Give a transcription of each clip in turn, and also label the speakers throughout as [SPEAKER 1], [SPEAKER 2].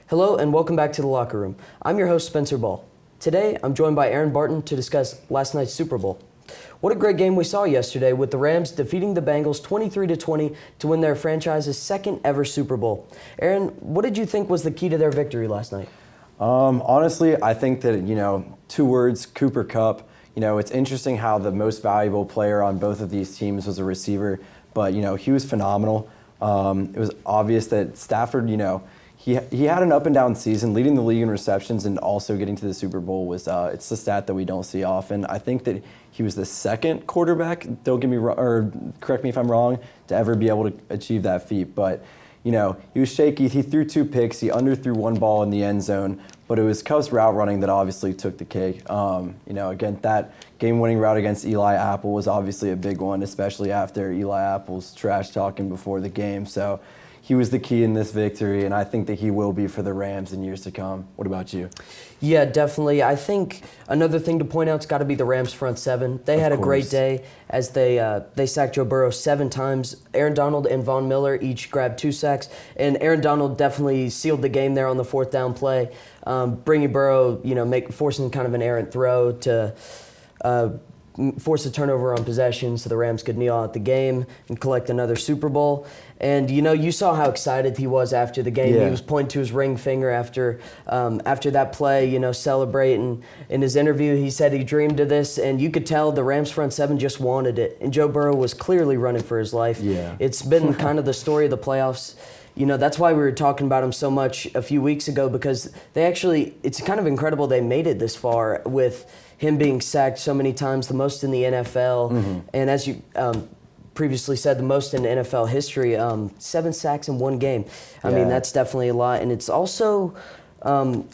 [SPEAKER 1] Hello and welcome back to The Locker Room. I'm your host, Spencer Ball. Today, I'm joined by Aaron Barton to discuss last night's Super Bowl. What a great game we saw yesterday with the Rams defeating the Bengals 23-20 to win their franchise's second ever Super Bowl. Aaron, what did you think was the key to their victory last night?
[SPEAKER 2] Honestly, I think that, two words, Cooper Kupp. It's interesting how the most valuable player on both of these teams was a receiver, but, he was phenomenal. It was obvious that Stafford, he had an up and down season, leading the league in receptions and also getting to the Super Bowl was it's a stat that we don't see often. I think that he was the second quarterback, correct me if I'm wrong, to ever be able to achieve that feat. But he was shaky. He threw 2 picks. He underthrew 1 ball in the end zone, but it was Kupp's route running that obviously took the cake. Again, that game-winning route against Eli Apple was obviously a big one, especially after Eli Apple's trash talking before the game. So he was the key in this victory, and I think that he will be for the Rams in years to come. What about you?
[SPEAKER 1] Yeah, definitely. I think another thing to point out's got to be the Rams' front seven. They had a great day as they sacked Joe Burrow 7 times. Aaron Donald and Von Miller each grabbed 2 sacks, and Aaron Donald definitely sealed the game there on the 4th down play, bringing Burrow, forcing kind of an errant throw to force a turnover on possession so the Rams could kneel out the game and collect another Super Bowl. And, you saw how excited he was after the game.
[SPEAKER 2] Yeah.
[SPEAKER 1] He was pointing to his ring finger after that play, celebrating. In his interview, he said he dreamed of this, and you could tell the Rams front seven just wanted it. And Joe Burrow was clearly running for his life.
[SPEAKER 2] Yeah.
[SPEAKER 1] It's been kind of the story of the playoffs. That's why we were talking about him so much a few weeks ago, because it's kind of incredible they made it this far with him being sacked so many times, the most in the NFL.
[SPEAKER 2] Mm-hmm.
[SPEAKER 1] And as you previously said, the most in NFL history, 7 sacks in 1 game. I mean, that's definitely a lot. And it's also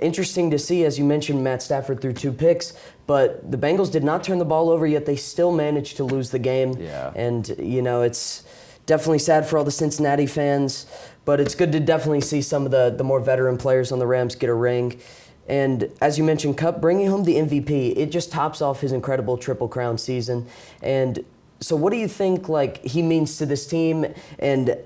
[SPEAKER 1] interesting to see, as you mentioned, Matt Stafford threw 2 picks, but the Bengals did not turn the ball over, yet they still managed to lose the game.
[SPEAKER 2] Yeah.
[SPEAKER 1] And, it's definitely sad for all the Cincinnati fans, but it's good to definitely see some of the more veteran players on the Rams get a ring. And as you mentioned, Kupp bringing home the MVP, it just tops off his incredible Triple Crown season. And so what do you think he means to this team, and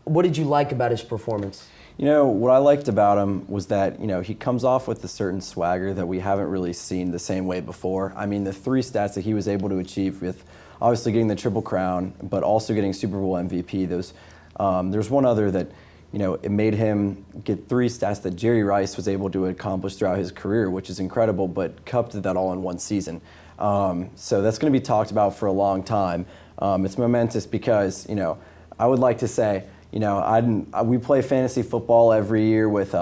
[SPEAKER 1] what did you like about his performance?
[SPEAKER 2] What I liked about him was that, he comes off with a certain swagger that we haven't really seen the same way before. I mean, the 3 stats that he was able to achieve with obviously getting the Triple Crown, but also getting Super Bowl MVP, there's one other that, it made him get 3 stats that Jerry Rice was able to accomplish throughout his career, which is incredible, but Kupp did that all in 1 season. So that's going to be talked about for a long time. It's momentous because, I would like to say, we play fantasy football every year with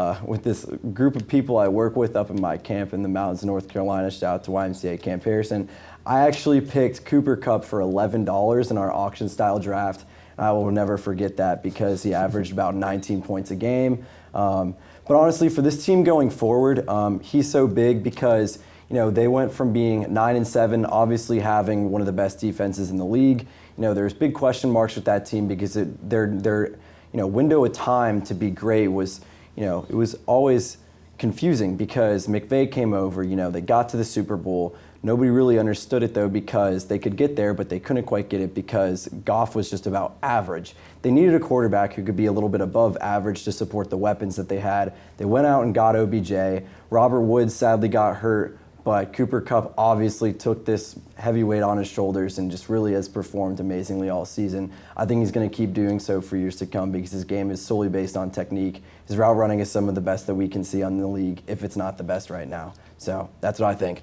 [SPEAKER 2] this group of people I work with up in my camp in the mountains of North Carolina. Shout out to YMCA Camp Harrison. I actually picked Cooper Kupp for $11 in our auction-style draft. I will never forget that because he averaged about 19 points a game. But honestly, for this team going forward, he's so big because they went from being 9-7, obviously having one of the best defenses in the league. There's big question marks with that team because their window of time to be great was, it was always confusing because McVay came over, they got to the Super Bowl. Nobody really understood it, though, because they could get there, but they couldn't quite get it because Goff was just about average. They needed a quarterback who could be a little bit above average to support the weapons that they had. They went out and got OBJ. Robert Woods sadly got hurt, but Cooper Kupp obviously took this heavyweight on his shoulders and just really has performed amazingly all season. I think he's going to keep doing so for years to come because his game is solely based on technique. His route running is some of the best that we can see on the league, if it's not the best right now. So that's what I think.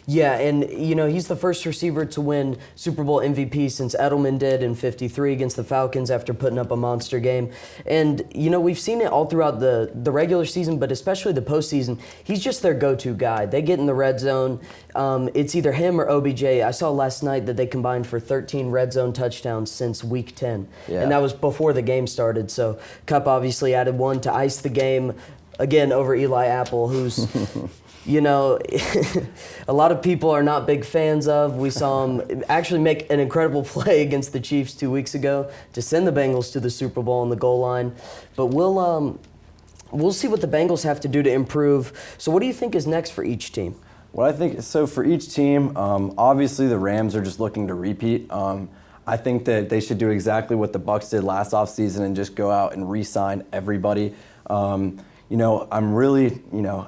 [SPEAKER 1] Yeah, and he's the first receiver to win Super Bowl MVP since Edelman did in '53 against the Falcons after putting up a monster game. And we've seen it all throughout the regular season, but especially the postseason. He's just their go-to guy. They get in the red zone. It's either him or OBJ. I saw last night that they combined for 13 red zone touchdowns since Week 10, and that was before the game started. So Kupp obviously added 1 to ice the game again over Eli Apple, who's a lot of people are not big fans of. We saw him actually make an incredible play against the Chiefs 2 weeks ago to send the Bengals to the Super Bowl on the goal line. But we'll see what the Bengals have to do to improve. So what do you think is next for each team?
[SPEAKER 2] What I think, so for each team, obviously the Rams are just looking to repeat. I think that they should do exactly what the Bucs did last offseason and just go out and re-sign everybody. I'm really,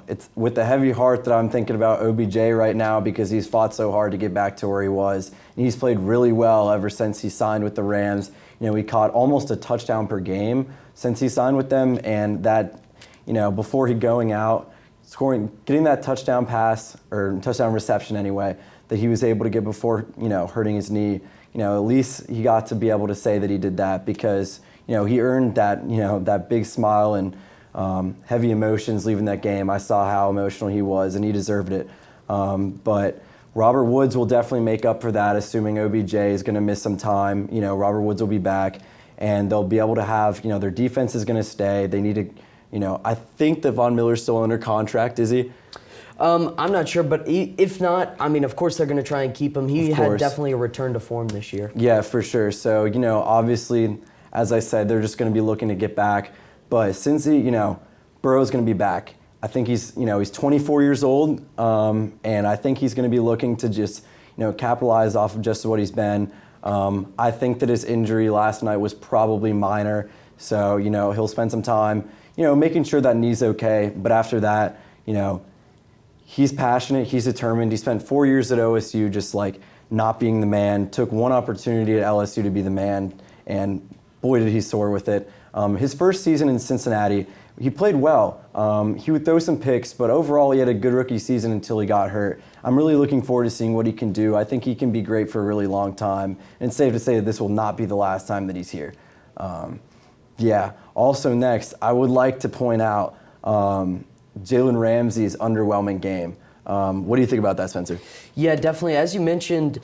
[SPEAKER 2] it's with the heavy heart that I'm thinking about OBJ right now because he's fought so hard to get back to where he was. And he's played really well ever since he signed with the Rams. He caught almost a touchdown per game since he signed with them. And that, before he going out, getting that touchdown pass, or touchdown reception anyway, that he was able to get before, hurting his knee, at least he got to be able to say that he did that because, he earned that, that big smile and heavy emotions leaving that game. I saw how emotional he was, and he deserved it. But Robert Woods will definitely make up for that, assuming OBJ is going to miss some time. Robert Woods will be back, and they'll be able to have, their defense is going to stay. They need to, I think that Von Miller's still under contract, is he?
[SPEAKER 1] I'm not sure, but if not, of course they're going to try and keep him. He had definitely a return to form this year.
[SPEAKER 2] Yeah, for sure. So, obviously, as I said, they're just going to be looking to get back. But since Burrow's going to be back, I think he's 24 years old, and I think he's going to be looking to just, capitalize off of just what he's been. I think that his injury last night was probably minor, so, he'll spend some time, making sure that knee's okay. But after that, he's passionate, he's determined. He spent 4 years at OSU just not being the man, took one opportunity at LSU to be the man, and boy, did he soar with it. His first season in Cincinnati, he played well. He would throw some picks, but overall he had a good rookie season until he got hurt. I'm really looking forward to seeing what he can do. I think he can be great for a really long time, and it's safe to say that this will not be the last time that he's here. Also next, I would like to point out Jalen Ramsey's underwhelming game. What do you think about that, Spencer?
[SPEAKER 1] Yeah, definitely. As you mentioned,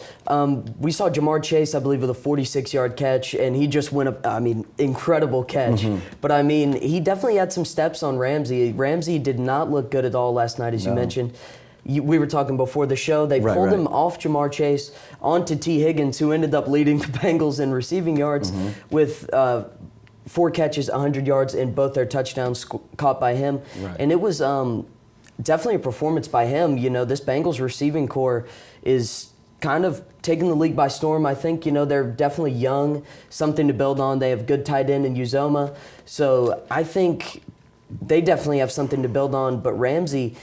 [SPEAKER 1] we saw Jamar Chase, I believe, with a 46-yard catch, and he just went up, incredible catch. Mm-hmm. But, he definitely had some steps on Ramsey. Ramsey did not look good at all last night, as you mentioned. We were talking before the show. They pulled him off Jamar Chase onto T. Higgins, who ended up leading the Bengals in receiving yards with 4 catches, 100 yards, and both their touchdowns caught by him. Right. And it was definitely a performance by him. This Bengals receiving core is kind of taking the league by storm. I think, they're definitely young, something to build on. They have good tight end in Uzoma. So I think they definitely have something to build on. But Ramsey,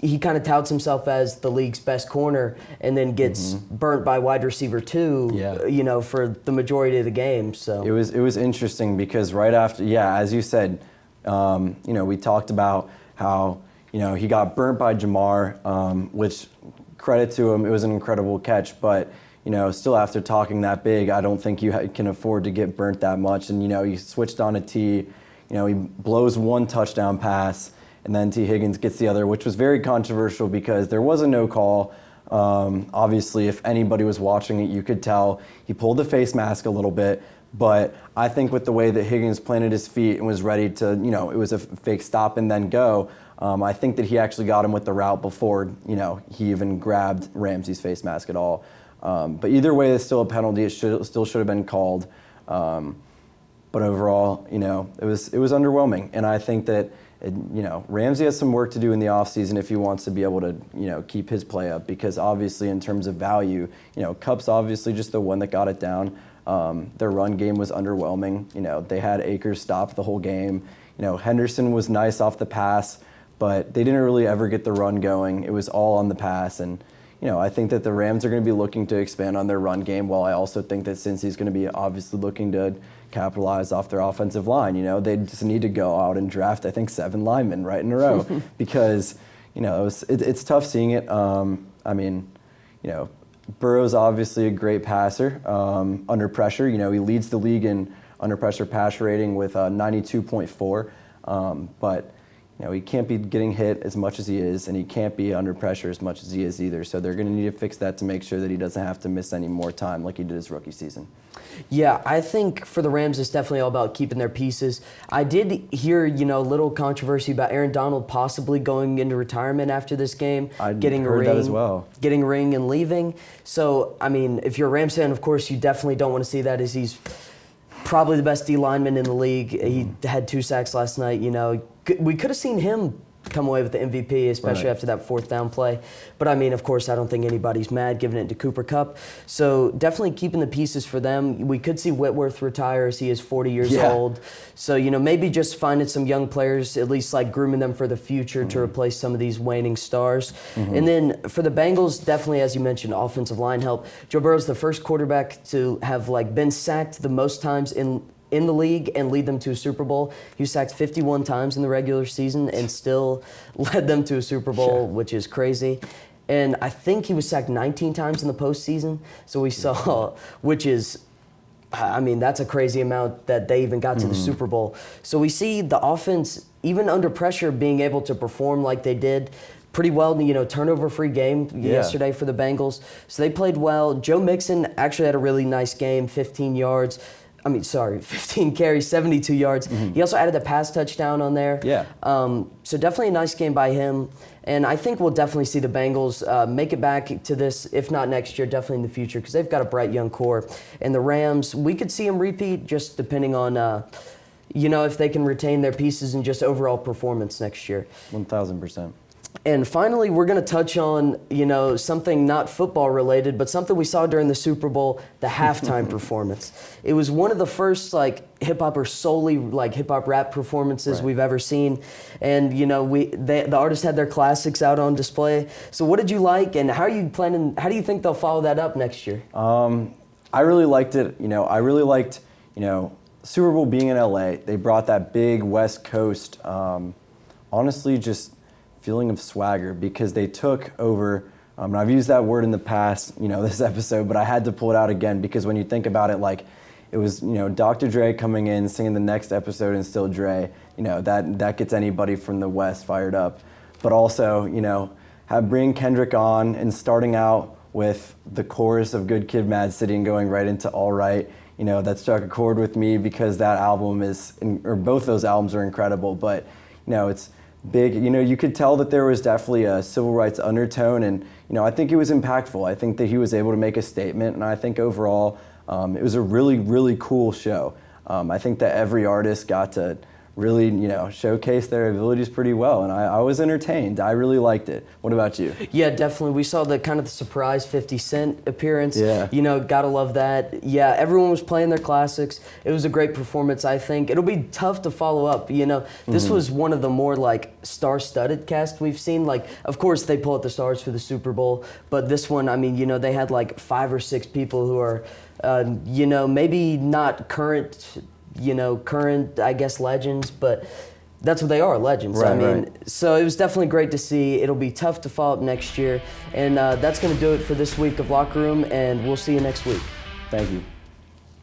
[SPEAKER 1] he kind of touts himself as the league's best corner and then gets burnt by wide receiver 2, for the majority of the game. So
[SPEAKER 2] it was interesting because right after, as you said, we talked about how, he got burnt by Jamar, which, credit to him, it was an incredible catch. But, still after talking that big, I don't think you can afford to get burnt that much. And, he switched on a T. He blows one touchdown pass, and then T. Higgins gets the other, which was very controversial because there was a no call. Obviously, if anybody was watching it, you could tell he pulled the face mask a little bit. But I think with the way that Higgins planted his feet and was ready to, it was a fake stop and then go, I think that he actually got him with the route before, he even grabbed Ramsey's face mask at all. But either way, it's still a penalty. It still should have been called. But overall, it was underwhelming. And I think that, Ramsey has some work to do in the offseason if he wants to be able to, keep his play up. Because obviously, in terms of value, Kupp's obviously just the one that got it down. Their run game was underwhelming. They had Akers stop the whole game. Henderson was nice off the pass, but they didn't really ever get the run going. It was all on the pass. And, I think that the Rams are going to be looking to expand on their run game, while I also think that Cincy's going to be obviously looking to capitalize off their offensive line. They just need to go out and draft, I think, 7 linemen right in a row because, it's tough seeing it. Burrow's obviously a great passer under pressure. He leads the league in under pressure passer rating with 92.4. But he can't be getting hit as much as he is, and he can't be under pressure as much as he is either. So they're going to need to fix that to make sure that he doesn't have to miss any more time like he did his rookie season.
[SPEAKER 1] Yeah, I think for the Rams, it's definitely all about keeping their pieces. I did hear, a little controversy about Aaron Donald possibly going into retirement after this game, getting a ring,
[SPEAKER 2] that as well.
[SPEAKER 1] Getting a ring and leaving. So, if you're a Rams fan, of course, you definitely don't want to see that, as he's probably the best D lineman in the league. He had 2 sacks last night. We could have seen him come away with the MVP, especially
[SPEAKER 2] Right.
[SPEAKER 1] after that fourth down play. But I mean, of course, I don't think anybody's mad giving it to Cooper Kupp. So definitely keeping the pieces for them. We could see Whitworth retire as he is 40 years
[SPEAKER 2] Yeah.
[SPEAKER 1] old. So, you know, maybe just finding some young players, at least like grooming them for the future to replace some of these waning stars. And then for the Bengals, definitely, as you mentioned, offensive line help. Joe Burrow's the first quarterback to have like been sacked the most times in the league and lead them to a Super Bowl. He was sacked 51 times in the regular season and still led them to a Super Bowl, which is crazy. And I think he was sacked 19 times in the postseason. So we saw, which is, I mean, that's a crazy amount that they even got to the Super Bowl. So we see the offense, even under pressure, being able to perform like they did pretty well. You know, turnover-free game yesterday for the Bengals. So they played well. Joe Mixon actually had a really nice game, 15 carries, 72 yards. He also added a pass touchdown on there.
[SPEAKER 2] Yeah.
[SPEAKER 1] So definitely a nice game by him. And I think we'll definitely see the Bengals make it back to this, if not next year, definitely in the future, because they've got a bright young core. And the Rams, we could see them repeat, just depending on, you know, if they can retain their pieces and just overall performance next year.
[SPEAKER 2] 1,000%.
[SPEAKER 1] And finally, we're going to touch on, you know, something not football related, but something we saw during the Super Bowl, the halftime performance. It was one of the first, like, hip-hop or solely, like, hip-hop rap performances we've ever seen. And, you know, the artists had their classics out on display. So what did you like, and how do you think they'll follow that up next year?
[SPEAKER 2] I really liked it. You know, I really liked, you know, Super Bowl being in LA. They brought that big West Coast, honestly, just feeling of swagger, because they took over, and I've used that word in the past, you know, this episode, but I had to pull it out again, because when you think about it, like, it was, you know, Dr. Dre coming in, singing the next episode and Still Dre, you know, that gets anybody from the West fired up. But also, you know, bring Kendrick on and starting out with the chorus of Good Kid, Mad City and going right into All Right, you know, that struck a chord with me, because that album or both those albums are incredible, but, you know, it's big. You know, you could tell that there was definitely a civil rights undertone, and, you know, I think it was impactful. I think that he was able to make a statement, and I think overall it was a really, really cool show. I think that every artist got to really, you know, showcase their abilities pretty well, and I was entertained. I really liked it. What about you?
[SPEAKER 1] Yeah, definitely. We saw the kind of the surprise 50 Cent appearance.
[SPEAKER 2] Yeah.
[SPEAKER 1] You know, gotta love that. Yeah, everyone was playing their classics. It was a great performance, I think. It'll be tough to follow up. You know, this was one of the more, like, star-studded casts we've seen. Like, of course, they pull out the stars for the Super Bowl, but this one, I mean, you know, they had, like, 5 or 6 people who are, you know, maybe not current, I guess, legends, but that's what they are, legends.
[SPEAKER 2] Right,
[SPEAKER 1] I mean,
[SPEAKER 2] right.
[SPEAKER 1] so it was definitely great to see. It'll be tough to follow up next year. And that's going to do it for this week of Locker Room, and we'll see you next week.
[SPEAKER 2] Thank you.